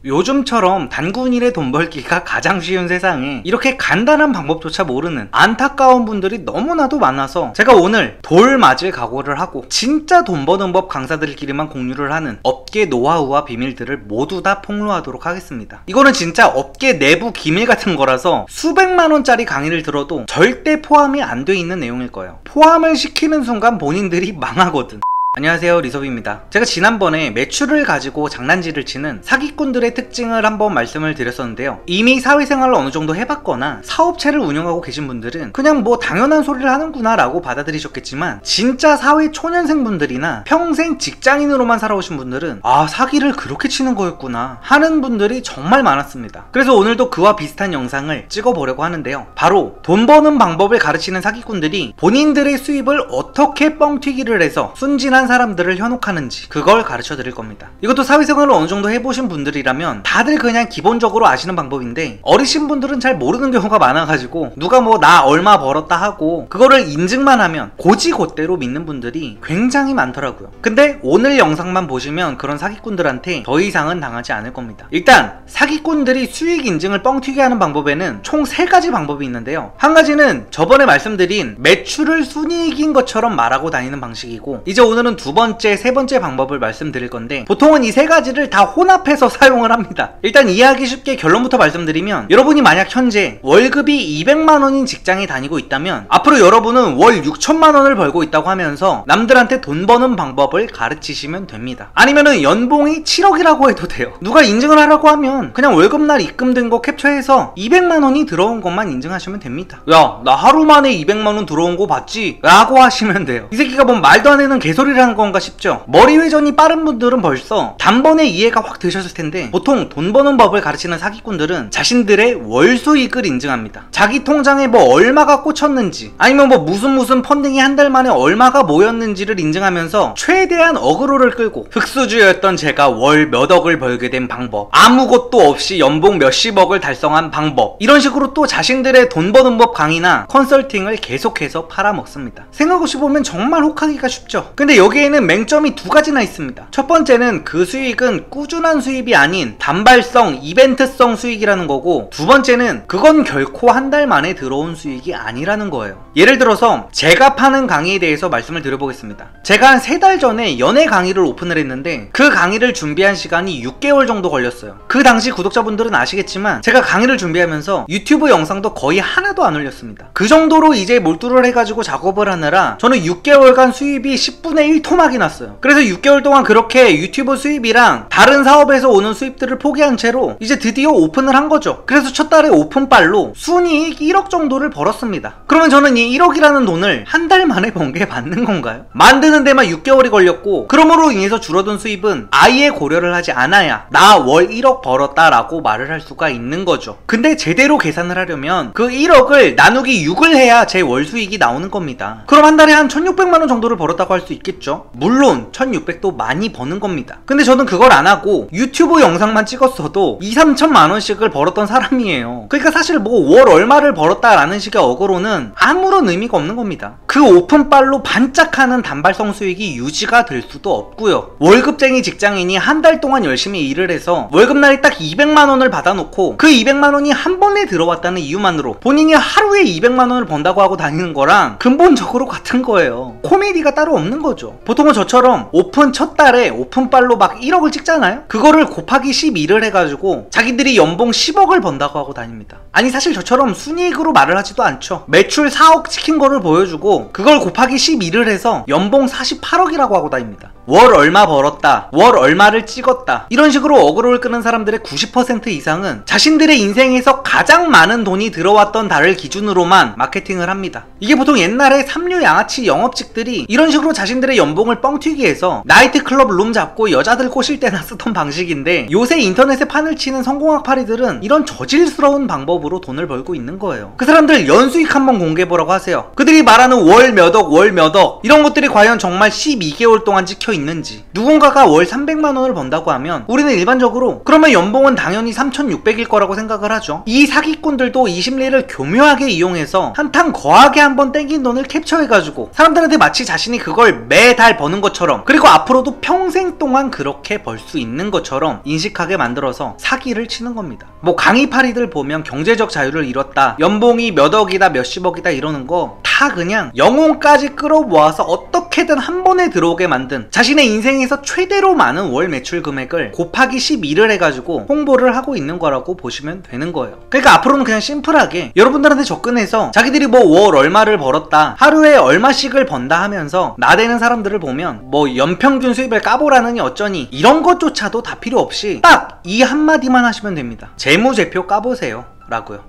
요즘처럼 단군일에 돈 벌기가 가장 쉬운 세상에 이렇게 간단한 방법조차 모르는 안타까운 분들이 너무나도 많아서 제가 오늘 돌 맞을 각오를 하고 진짜 돈 버는 법 강사들끼리만 공유를 하는 업계 노하우와 비밀들을 모두 다 폭로하도록 하겠습니다. 이거는 진짜 업계 내부 기밀 같은 거라서 수백만원짜리 강의를 들어도 절대 포함이 안 돼 있는 내용일 거예요. 포함을 시키는 순간 본인들이 망하거든. 안녕하세요, 리섭입니다. 제가 지난번에 매출을 가지고 장난질을 치는 사기꾼들의 특징을 한번 말씀을 드렸었는데요. 이미 사회생활을 어느 정도 해봤거나 사업체를 운영하고 계신 분들은 그냥 뭐 당연한 소리를 하는구나 라고 받아들이셨겠지만, 진짜 사회 초년생분들이나 평생 직장인으로만 살아오신 분들은 아, 사기를 그렇게 치는 거였구나 하는 분들이 정말 많았습니다. 그래서 오늘도 그와 비슷한 영상을 찍어보려고 하는데요. 바로 돈 버는 방법을 가르치는 사기꾼들이 본인들의 수입을 어떻게 뻥튀기를 해서 순진한 사람들을 현혹하는지, 그걸 가르쳐 드릴 겁니다. 이것도 사회생활을 어느 정도 해보신 분들이라면 다들 그냥 기본적으로 아시는 방법인데, 어리신 분들은 잘 모르는 경우가 많아가지고 누가 뭐 나 얼마 벌었다 하고 그거를 인증만 하면 고지고대로 믿는 분들이 굉장히 많더라고요. 근데 오늘 영상만 보시면 그런 사기꾼들한테 더 이상은 당하지 않을 겁니다. 일단 사기꾼들이 수익 인증을 뻥튀기 하는 방법에는 총 3가지 방법이 있는데요. 한 가지는 저번에 말씀드린 매출을 순이익인 것처럼 말하고 다니는 방식이고, 이제 오늘은 두 번째, 세 번째 방법을 말씀드릴 건데, 보통은 이 3가지를 다 혼합해서 사용을 합니다. 일단 이해하기 쉽게 결론부터 말씀드리면, 여러분이 만약 현재 월급이 200만원인 직장에 다니고 있다면 앞으로 여러분은 월 6천만원을 벌고 있다고 하면서 남들한테 돈 버는 방법을 가르치시면 됩니다. 아니면은 연봉이 7억이라고 해도 돼요. 누가 인증을 하라고 하면 그냥 월급날 입금된 거 캡처해서 200만원이 들어온 것만 인증하시면 됩니다. 야, 나 하루 만에 200만원 들어온 거 봤지? 라고 하시면 돼요. 이 새끼가 뭔 말도 안 되는 개소리를 하는 건가 싶죠? 머리 회전이 빠른 분들은 벌써 단번에 이해가 확 되셨을 텐데, 보통 돈 버는 법을 가르치는 사기꾼들은 자신들의 월 수익을 인증합니다. 자기 통장에 뭐 얼마가 꽂혔는지, 아니면 뭐 무슨 펀딩이 한 달 만에 얼마가 모였는지를 인증하면서 최대한 어그로를 끌고, 흑수주였던 제가 월 몇 억을 벌게 된 방법, 아무것도 없이 연봉 몇십억을 달성한 방법, 이런 식으로 또 자신들의 돈 버는 법 강의나 컨설팅을 계속해서 팔아먹습니다. 생각없이 보면 정말 혹하기가 쉽죠? 근데 여기에는 맹점이 2가지나 있습니다. 첫 번째는 그 수익은 꾸준한 수입이 아닌 단발성, 이벤트성 수익이라는 거고, 두 번째는 그건 결코 한 달 만에 들어온 수익이 아니라는 거예요. 예를 들어서 제가 파는 강의에 대해서 말씀을 드려보겠습니다. 제가 한 3달 전에 연애 강의를 오픈을 했는데 그 강의를 준비한 시간이 6개월 정도 걸렸어요. 그 당시 구독자분들은 아시겠지만 제가 강의를 준비하면서 유튜브 영상도 거의 하나도 안 올렸습니다. 그 정도로 이제 몰두를 해가지고 작업을 하느라 저는 6개월간 수입이 10분의 1 토막이 났어요. 그래서 6개월 동안 그렇게 유튜브 수입이랑 다른 사업에서 오는 수입들을 포기한 채로 이제 드디어 오픈을 한 거죠. 그래서 첫 달에 오픈빨로 순이익 1억 정도를 벌었습니다. 그러면 저는 이 1억이라는 돈을 한 달 만에 번 게 맞는 건가요? 만드는 데만 6개월이 걸렸고, 그러므로 인해서 줄어든 수입은 아예 고려를 하지 않아야 나 월 1억 벌었다 라고 말을 할 수가 있는 거죠. 근데 제대로 계산을 하려면 그 1억을 나누기 6을 해야 제 월 수익이 나오는 겁니다. 그럼 한 달에 한 1600만원 정도를 벌었다고 할 수 있겠죠? 물론 1600도 많이 버는 겁니다. 근데 저는 그걸 안 하고 유튜브 영상만 찍었어도 2~3천만원씩을 벌었던 사람이에요. 그러니까 사실 뭐 월 얼마를 벌었다라는 식의 어거로는 아무런 의미가 없는 겁니다. 그 오픈빨로 반짝하는 단발성 수익이 유지가 될 수도 없고요. 월급쟁이 직장인이 한 달 동안 열심히 일을 해서 월급날이 딱 200만원을 받아놓고 그 200만원이 한 번에 들어왔다는 이유만으로 본인이 하루에 200만원을 번다고 하고 다니는 거랑 근본적으로 같은 거예요. 코미디가 따로 없는 거죠. 보통은 저처럼 오픈 첫 달에 오픈빨로 막 1억을 찍잖아요? 그거를 곱하기 12를 해가지고 자기들이 연봉 10억을 번다고 하고 다닙니다. 아니, 사실 저처럼 순이익으로 말을 하지도 않죠. 매출 4억 찍힌 거를 보여주고 그걸 곱하기 12를 해서 연봉 48억이라고 하고 다닙니다. 월 얼마 벌었다, 월 얼마를 찍었다, 이런 식으로 어그로를 끄는 사람들의 90% 이상은 자신들의 인생에서 가장 많은 돈이 들어왔던 달을 기준으로만 마케팅을 합니다. 이게 보통 옛날에 삼류 양아치 영업직들이 이런 식으로 자신들의 연봉을 뻥튀기해서 나이트클럽 룸 잡고 여자들 꼬실 때나 쓰던 방식인데, 요새 인터넷에 판을 치는 성공학파리들은 이런 저질스러운 방법으로 돈을 벌고 있는 거예요. 그 사람들 연수익 한번 공개해보라고 하세요. 그들이 말하는 월 몇 억, 월 몇 억, 이런 것들이 과연 정말 12개월 동안 찍혀 있는지. 누군가가 월 300만 원을 번다고 하면 우리는 일반적으로 그러면 연봉은 당연히 3,600일 거라고 생각을 하죠. 이 사기꾼들도 이 심리를 교묘하게 이용해서 한탕 거하게 한번 땡긴 돈을 캡처해가지고 사람들한테 마치 자신이 그걸 매달 버는 것처럼, 그리고 앞으로도 평생 동안 그렇게 벌 수 있는 것처럼 인식하게 만들어서 사기를 치는 겁니다. 뭐 강의파리들 보면 경제적 자유를 잃었다, 연봉이 몇 억이다 몇십억이다 이러는 거 다 그냥 영혼까지 끌어모아서 어떻게든 한 번에 들어오게 만든, 자신의 인생에서 최대로 많은 월 매출 금액을 곱하기 12를 해가지고 홍보를 하고 있는 거라고 보시면 되는 거예요. 그러니까 앞으로는 그냥 심플하게 여러분들한테 접근해서 자기들이 뭐 월 얼마를 벌었다, 하루에 얼마씩을 번다 하면서 나대는 사람들을 보면 뭐 연평균 수입을 까보라느니 어쩌니 이런 것조차도 다 필요 없이 딱 이 한마디만 하시면 됩니다. 재무제표 까보세요 라고요.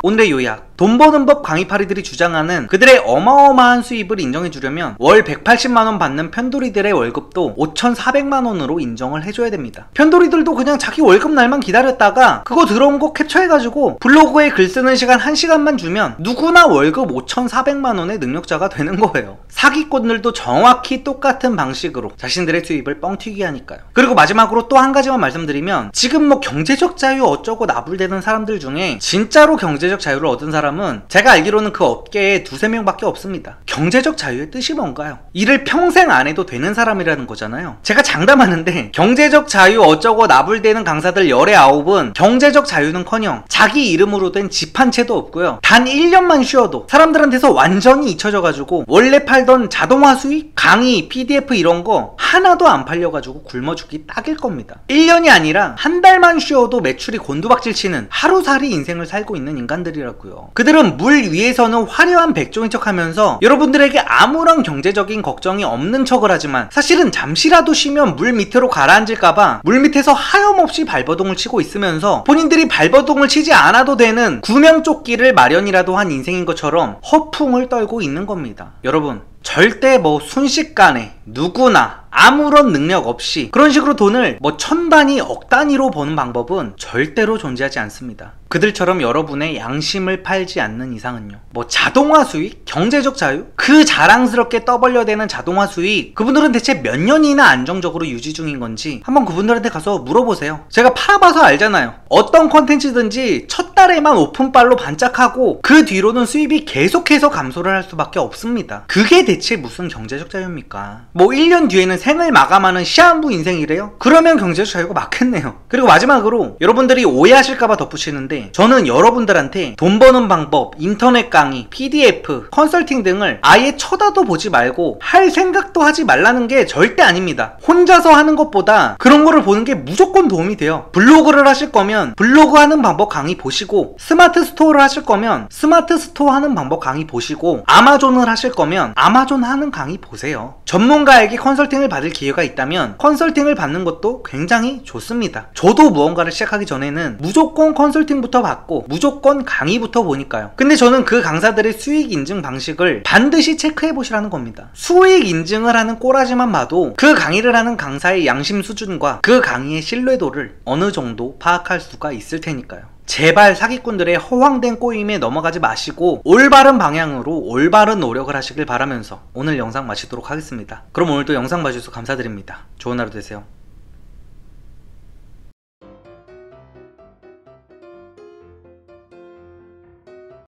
오늘의 요약. 돈 버는 법 강의파리들이 주장하는 그들의 어마어마한 수입을 인정해주려면 월 180만원 받는 편도리들의 월급도 5,400만원으로 인정을 해줘야 됩니다. 편도리들도 그냥 자기 월급 날만 기다렸다가 그거 들어온 거 캡처해가지고 블로그에 글 쓰는 시간 1시간만 주면 누구나 월급 5,400만원의 능력자가 되는 거예요. 사기꾼들도 정확히 똑같은 방식으로 자신들의 수입을 뻥튀기 하니까요. 그리고 마지막으로 또 한 가지만 말씀드리면, 지금 뭐 경제적 자유 어쩌고 나불대는 사람들 중에 진짜로 경제적 자유를 얻은 사람은 제가 알기로는 그 업계에 2~3명밖에 없습니다. 경제적 자유의 뜻이 뭔가요? 일을 평생 안 해도 되는 사람이라는 거잖아요. 제가 장담하는데 경제적 자유 어쩌고 나불대는 강사들 열의 9은 경제적 자유는커녕 자기 이름으로 된 집 한 채도 없고요, 단 1년만 쉬어도 사람들한테서 완전히 잊혀져가지고 원래 팔던 자동화 수익, 강의, PDF 이런 거 하나도 안 팔려가지고 굶어 죽기 딱일 겁니다. 1년이 아니라 한 달만 쉬어도 매출이 곤두박질 치는 하루살이 인생을 살고 있는 인간들이라고요. 그들은 물 위에서는 화려한 백종인 척하면서 여러분들에게 아무런 경제적인 걱정이 없는 척을 하지만 사실은 잠시라도 쉬면 물 밑으로 가라앉을까봐 물 밑에서 하염없이 발버둥을 치고 있으면서 본인들이 발버둥을 치지 않아도 되는 구명조끼를 마련이라도 한 인생인 것처럼 허풍을 떨고 있는 겁니다. 여러분, 절대 뭐 순식간에 누구나 아무런 능력 없이 그런 식으로 돈을 뭐 천단위, 억단위로 버는 방법은 절대로 존재하지 않습니다. 그들처럼 여러분의 양심을 팔지 않는 이상은요. 뭐 자동화 수익? 경제적 자유? 그 자랑스럽게 떠벌려대는 자동화 수익, 그분들은 대체 몇 년이나 안정적으로 유지 중인 건지 한번 그분들한테 가서 물어보세요. 제가 팔아봐서 알잖아요. 어떤 컨텐츠든지 첫 달에만 오픈빨로 반짝하고 그 뒤로는 수입이 계속해서 감소를 할 수밖에 없습니다. 그게 대체 무슨 경제적 자유입니까? 뭐 1년 뒤에는 생을 마감하는 시한부 인생이래요? 그러면 경제적 자유가 맞겠네요. 그리고 마지막으로 여러분들이 오해하실까봐 덧붙이는데, 저는 여러분들한테 돈 버는 방법, 인터넷 강의, PDF, 컨설팅 등을 아예 쳐다도 보지 말고 할 생각도 하지 말라는 게 절대 아닙니다. 혼자서 하는 것보다 그런 거를 보는 게 무조건 도움이 돼요. 블로그를 하실 거면 블로그 하는 방법 강의 보시고, 스마트 스토어를 하실 거면 스마트 스토어 하는 방법 강의 보시고, 아마존을 하실 거면 아마존 하는 강의 보세요. 전문가에게 컨설팅을 받을 기회가 있다면 컨설팅을 받는 것도 굉장히 좋습니다. 저도 무언가를 시작하기 전에는 무조건 컨설팅부터 받고 무조건 강의부터 보니까요. 근데 저는 그 강사들의 수익 인증 방식을 반드시 체크해 보시라는 겁니다. 수익 인증을 하는 꼬라지만 봐도 그 강의를 하는 강사의 양심 수준과 그 강의의 신뢰도를 어느 정도 파악할 수가 있을 테니까요. 제발 사기꾼들의 허황된 꼬임에 넘어가지 마시고 올바른 방향으로 올바른 노력을 하시길 바라면서 오늘 영상 마치도록 하겠습니다. 그럼 오늘도 영상 봐주셔서 감사드립니다. 좋은 하루 되세요.